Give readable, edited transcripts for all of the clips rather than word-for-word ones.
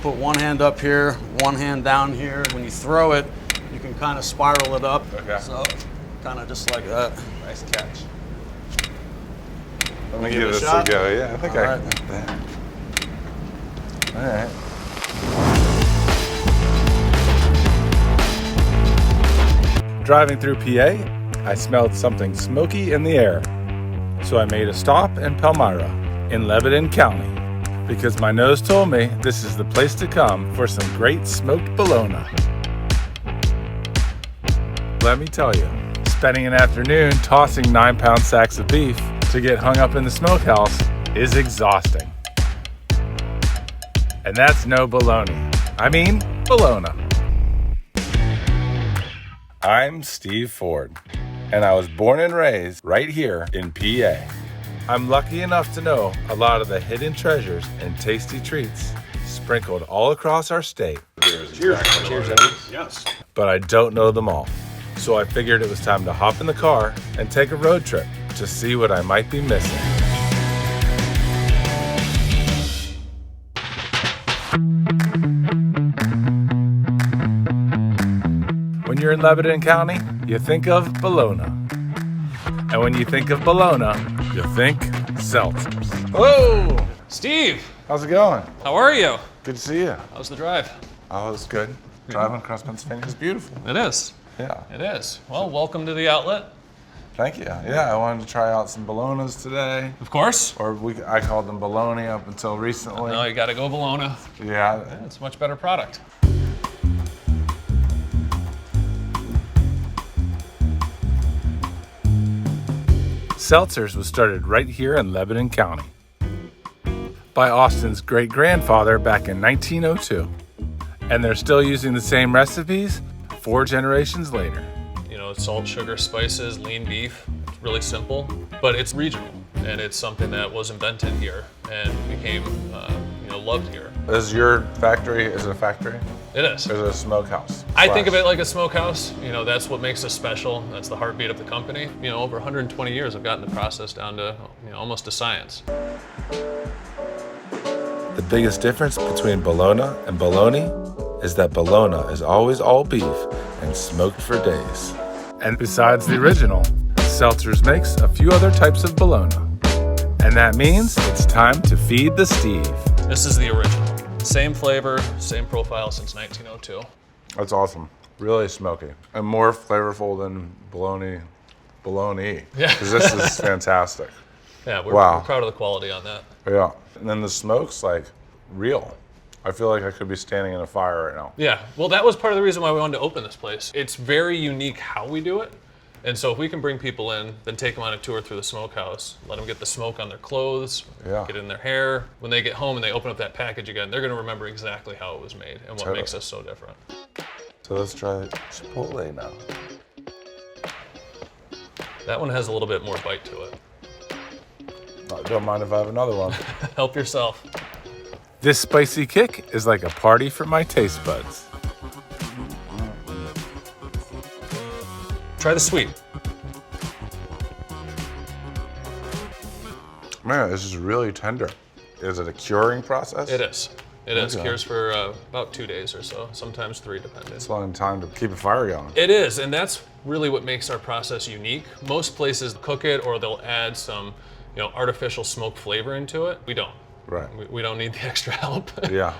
put one hand up here, one hand down here. When you throw it, you can kind of spiral it up. Okay. So kind of just like that. Nice catch. Let me Give give it a this shot? a go. Yeah, I think All I right. can. All right. Driving through PA, I smelled something smoky in the air. So I made a stop in Palmyra, in Lebanon County, because my nose told me this is the place to come for some great smoked bologna. Let me tell you, spending an afternoon tossing 9-pound sacks of beef to get hung up in the smokehouse is exhausting. And that's no bologna. I mean, bologna. I'm Steve Ford, and I was born and raised right here in PA. I'm lucky enough to know a lot of the hidden treasures and tasty treats sprinkled all across our state. Cheers. Cheers, gentlemen. Yes. But I don't know them all. So I figured it was time to hop in the car and take a road trip to see what I might be missing. When you're in Lebanon County, you think of bologna. And when you think of bologna, you think seltzers. Hello! Steve, How's it going? how are you? Good to see you. How's the drive? Oh, it's good. Driving across Pennsylvania is beautiful. It is. Yeah. It is. Well, welcome to the outlet. Thank you. Yeah, I wanted to try out some bolognas today. Of course. I called them bologna up until recently. No, you got to go bologna. Yeah. It's a much better product. Seltzers was started right here in Lebanon County by Austin's great-grandfather back in 1902. And they're still using the same recipes 4 generations later. You know, salt, sugar, spices, lean beef. It's really simple, but it's regional. And it's something that was invented here and became, loved here. Is your factory, is it a factory? It is. Or is it a smokehouse? I think of it like a smokehouse. You know, that's what makes us special. That's the heartbeat of the company. You know, over 120 years, I've gotten the process down to, almost a science. The biggest difference between bologna and bologna is that bologna is always all beef and smoked for days. And besides the original, Seltzers makes a few other types of bologna. And that means it's time to feed the Steve. This is the original. Same flavor, same profile since 1902. That's awesome. Really smoky. And more flavorful than bologna. Yeah. Because this is fantastic. Yeah, we're Wow. proud of the quality on that. Yeah. And then the smoke's like real. I feel like I could be standing in a fire right now. Yeah, well, that was part of the reason why we wanted to open this place. It's very unique how we do it. And so if we can bring people in, then take them on a tour through the smokehouse, let them get the smoke on their clothes, Yeah. get it in their hair. When they get home and they open up that package again, they're going to remember exactly how it was made and what Totally. makes us so different. So let's try Chipotle now. That one has a little bit more bite to it. Don't mind if I have another one. Help yourself. This spicy kick is like a party for my taste buds. Try the sweet. Man, this is really tender. Is it a curing process? It is. It is. Okay. Cures for about 2 days or so, sometimes 3 depending. It's a long time to keep a fire going. It is, and that's really what makes our process unique. Most places cook it or they'll add some, artificial smoke flavor into it. We don't. Right. We don't need the extra help. Yeah.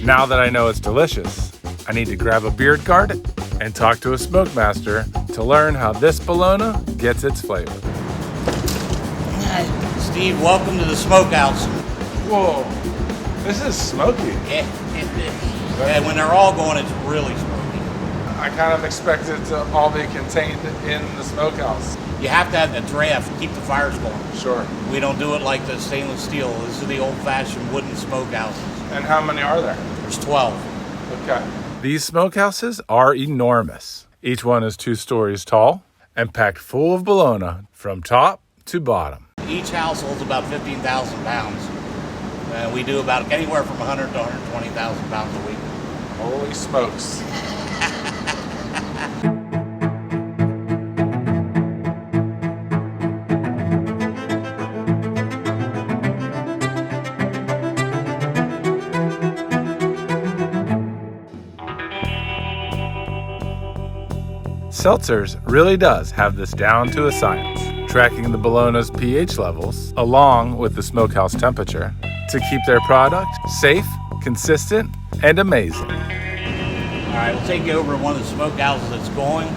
Now that I know it's delicious, I need to grab a beard guard and talk to a smoke master to learn how this bologna gets its flavor. Hi, Steve, welcome to the Smokehouse. Whoa, this is smoky. It is. And when they're all going, it's really smoky. I kind of expect it to all be contained in the smokehouse. You have to have the draft, keep the fires going. Sure. We don't do it like the stainless steel. This is the old-fashioned wooden smokehouses. And how many are there? There's 12. Okay. These smokehouses are enormous. Each one is 2 stories tall and packed full of bologna from top to bottom. Each house holds about 15,000 pounds. We do about anywhere from 100 to 120,000 pounds a week. Holy smokes. Seltzer's really does have this down to a science, tracking the Bologna's pH levels along with the smokehouse temperature to keep their product safe, consistent, and amazing. All right, we'll take you over to one of the smokehouses that's going.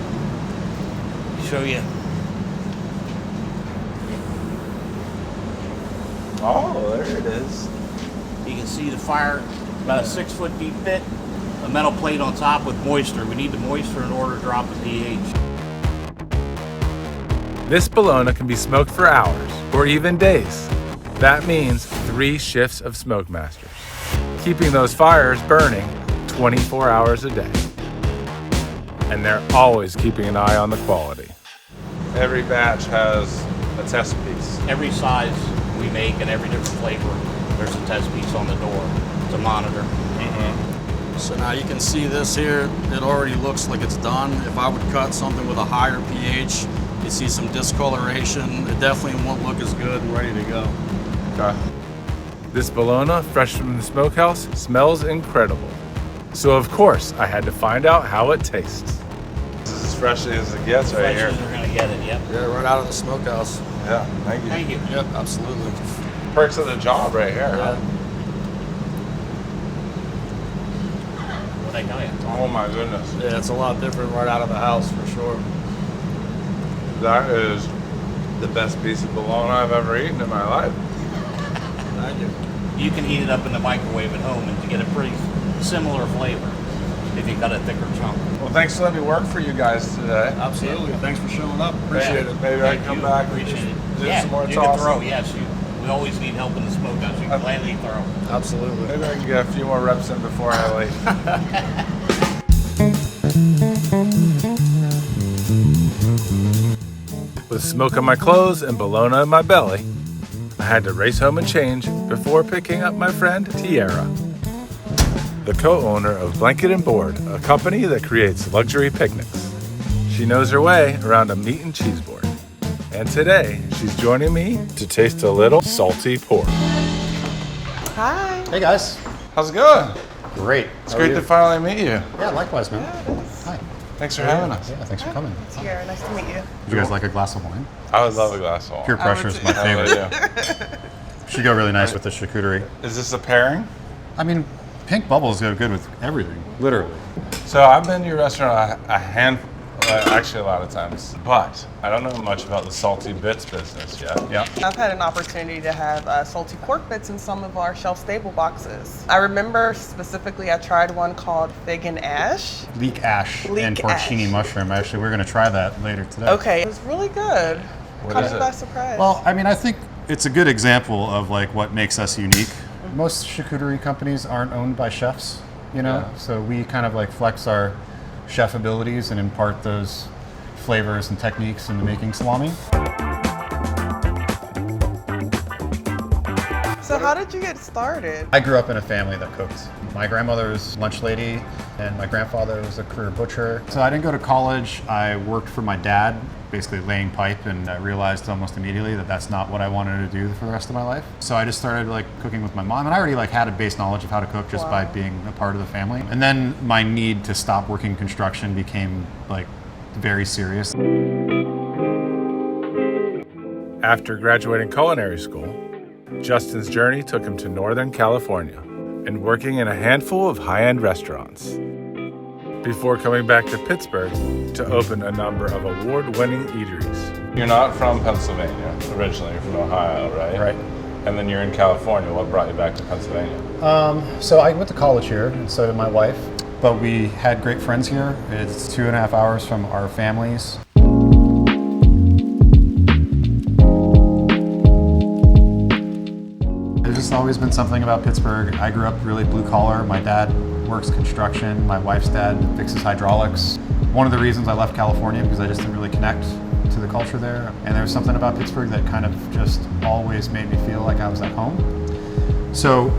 Show you. Oh, there it is. You can see the fire, about a 6 foot deep pit, a metal plate on top with moisture. We need the moisture in order to drop the pH. This Bologna can be smoked for hours or even days. That means 3 shifts of smoke masters, keeping those fires burning 24 hours a day. And they're always keeping an eye on the quality. Every batch has a test piece. Every size we make and every different flavor, there's a test piece on the door to monitor. So now you can see this here, it already looks like it's done. If I would cut something with a higher pH, you see some discoloration. It definitely won't look as good and ready to go. Okay. This Bologna, fresh from the smokehouse, smells incredible. So of course, I had to find out how it tastes. This is as fresh as it gets right Fresh here. as we're gonna get it, yep. Yeah, right out of the smokehouse. Yeah, thank you. Thank you. Yep, absolutely. Perks of the job right here. Yeah. What'd I tell you? Oh my goodness. Yeah, it's a lot different right out of the house for sure. That is the best piece of bologna I've ever eaten in my life. Thank you. You can heat it up in the microwave at home and you get a pretty similar flavor if you cut a thicker chunk. Well, thanks for letting me work for you guys today. Absolutely. Thanks for showing up. Appreciate it. Maybe I can come back and Appreciate it. do Yeah, some more you tossing. can throw, yes. We always need help in the smokehouse. You can gladly throw. Absolutely. Maybe I can get a few more reps in before I leave. With smoke on my clothes and bologna in my belly, I had to race home and change before picking up my friend Tiara, the co-owner of Blanket and Board, a company that creates luxury picnics. She knows her way around a meat and cheese board. And today, she's joining me to taste a little salty pork. Hi. Hey guys. How's it going? Great. It's great to finally meet you. Yeah, likewise, man. Hi. Thanks for having us. Yeah, thanks for coming. Tiara, nice to meet you. Would you guys like a glass of wine? I would love a glass of wine. Peer pressure is my favorite. Yeah. Should go really nice with the charcuterie. Is this a pairing? I mean, pink bubbles go good with everything, literally. So I've been to your restaurant a handful, actually a lot of times, but I don't know much about the salty bits business yet. Yeah. I've had an opportunity to have salty pork bits in some of our shelf-stable boxes. I remember specifically I tried one called Fig and Ash. Leek ash Leek and porcini ash. mushroom. Actually, we're going to try that later today. Okay, it was really good. Caught is me it? by surprise. Well, I mean, I think it's a good example of like what makes us unique. Most charcuterie companies aren't owned by chefs, you know? Yeah. So we kind of like flex our chef abilities and impart those flavors and techniques into making salami. So how did you get started? I grew up in a family that cooked. My grandmother was a lunch lady and my grandfather was a career butcher. So I didn't go to college. I worked for my dad, basically laying pipe, and I realized almost immediately that that's not what I wanted to do for the rest of my life. So I just started like cooking with my mom, and I already like had a base knowledge of how to cook just by being a part of the family. And then my need to stop working construction became like very serious. After graduating culinary school, Justin's journey took him to Northern California and working in a handful of high-end restaurants, before coming back to Pittsburgh to open a number of award-winning eateries. You're not from Pennsylvania originally, you're from Ohio, right? Right. And then you're in California. What brought you back to Pennsylvania? So I went to college here, and so did my wife. But we had great friends here. It's 2.5 hours from our families. There's just always been something about Pittsburgh. I grew up really blue collar. My dad works construction. My wife's dad fixes hydraulics. One of the reasons I left California because I just didn't really connect to the culture there. And there was something about Pittsburgh that kind of just always made me feel like I was at home. So,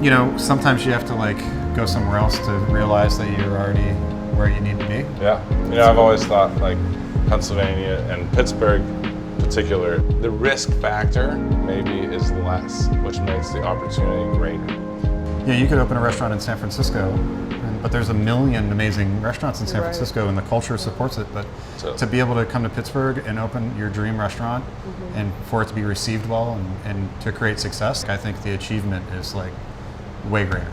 you know, sometimes you have to like go somewhere else to realize that you're already where you need to be. Yeah. You know, I've always thought like Pennsylvania and Pittsburgh in particular, the risk factor maybe is less, which makes the opportunity greater. Yeah, you could open a restaurant in San Francisco and but there's a million amazing restaurants in San Right. Francisco, and the culture supports it. But So- to be able to come to Pittsburgh and open your dream restaurant, and for it to be received well and to create success, I think the achievement is like way greater.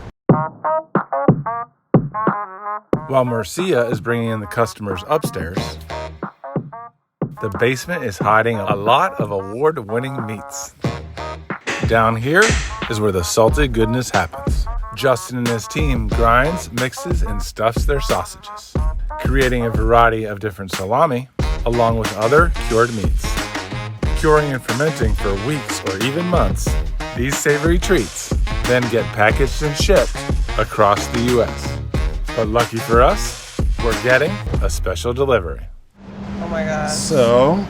While Morcilla is bringing in the customers upstairs, the basement is hiding a lot of award-winning meats. Down here is where the salty goodness happens. Justin and his team grinds, mixes, and stuffs their sausages, creating a variety of different salami, along with other cured meats. Curing and fermenting for weeks or even months, these savory treats then get packaged and shipped across the U.S. But lucky for us, we're getting a special delivery. Oh my God. So,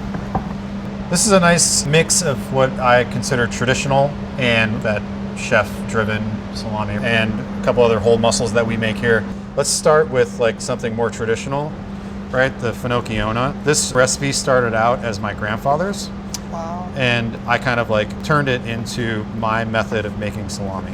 this is a nice mix of what I consider traditional and that chef-driven salami, and a couple other whole mussels that we make here. Let's start with like something more traditional, right? The finocchiona. This recipe started out as my grandfather's, Wow. and I kind of like turned it into my method of making salami.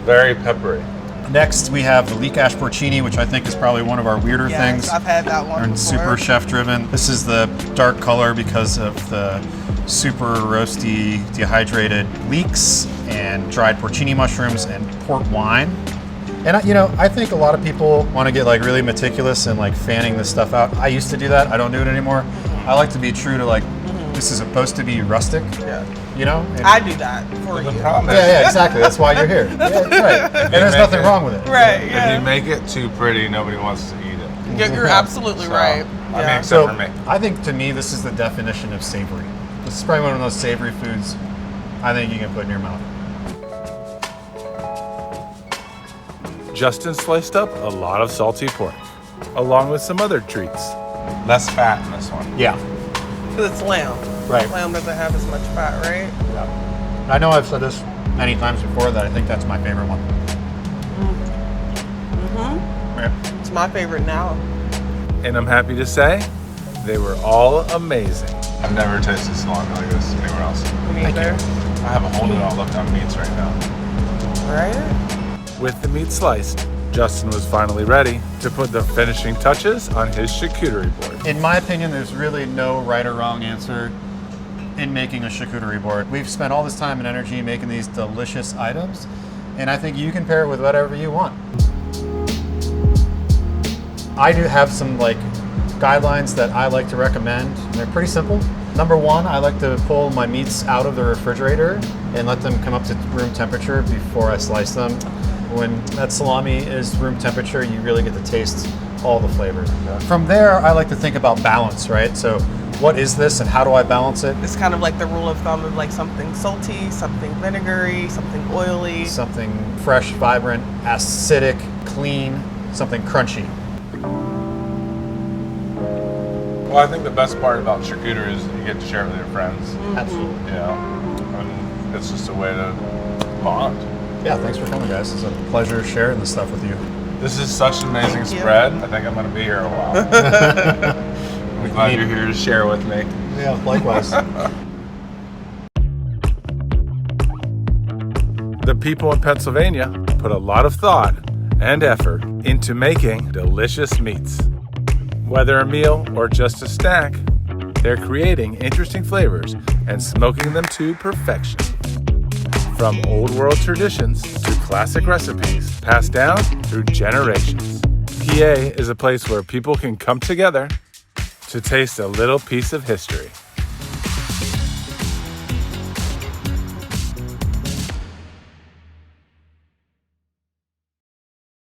Very peppery. Next, we have the leek ash porcini, which I think is probably one of our weirder Yes, things. I've had that one And before. super chef driven. This is the dark color because of the super roasty dehydrated leeks and dried porcini mushrooms and port wine. And I think a lot of people want to get like really meticulous and like fanning this stuff out. I used to do that. I don't do it anymore. I like to be true to like, this is supposed to be rustic, Yeah. And- I do that for you. yeah, exactly. That's why you're here. Yeah, right. And there's nothing wrong with it. Right, If yeah. you make it too pretty, nobody wants to eat it. You're absolutely right. I Yeah. mean, So except for me. I think to me this is the definition of savory. This is probably one of those savory foods I think you can put in your mouth. Justin sliced up a lot of salty pork, along with some other treats. Less fat in this one. Yeah. Because it's lamb. Right. Lamb doesn't have as much fat, right? I know I've said this many times before that I think that's my favorite one. Yeah. It's my favorite now. And I'm happy to say, they were all amazing. I've never tasted salami like this anywhere else. Me neither. I have a whole new outlook on meats right now. Right? With the meat sliced, Justin was finally ready to put the finishing touches on his charcuterie board. In my opinion, there's really no right or wrong answer in making a charcuterie board. We've spent all this time and energy making these delicious items, and I think you can pair it with whatever you want. I do have some like guidelines that I like to recommend. They're pretty simple. Number one, I like to pull my meats out of the refrigerator and let them come up to room temperature before I slice them. When that salami is room temperature, you really get to taste all the flavors. From there, I like to think about balance, right? So what is this and how do I balance it? It's kind of like the rule of thumb of like something salty, something vinegary, something oily. Something fresh, vibrant, acidic, clean, something crunchy. Well, I think the best part about charcuterie is you get to share it with your friends. Absolutely. You know, and it's just a way to bond. Yeah, thanks for coming, guys. It's a pleasure sharing this stuff with you. This is such an amazing Thank you. spread. I think I'm going to be here a while. I'm glad you're here to share with me. Yeah, likewise. The people in Pennsylvania put a lot of thought and effort into making delicious meats. Whether a meal or just a snack, they're creating interesting flavors and smoking them to perfection. From old world traditions to classic recipes passed down through generations. PA is a place where people can come together to taste a little piece of history.